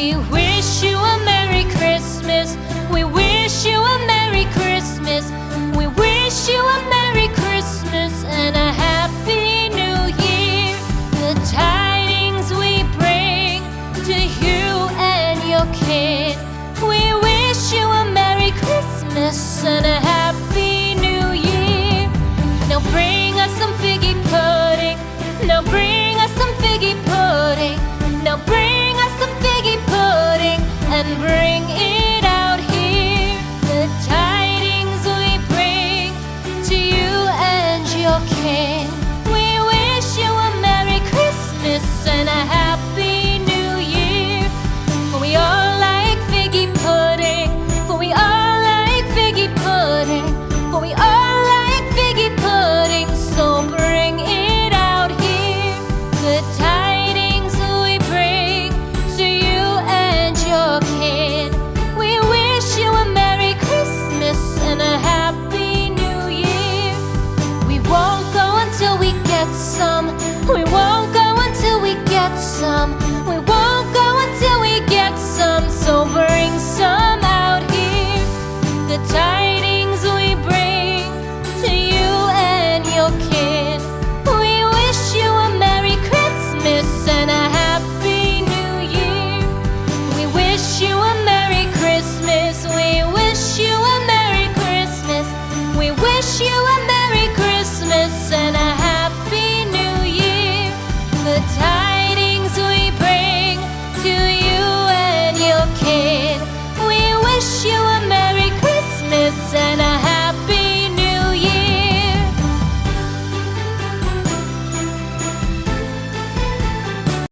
We wish you a Merry Christmas. We wish you a Merry Christmas. We wish you a Merry Christmas and a Happy New Year. The tidings we bring to you and your kid. We wish you a Merry Christmas and a Happy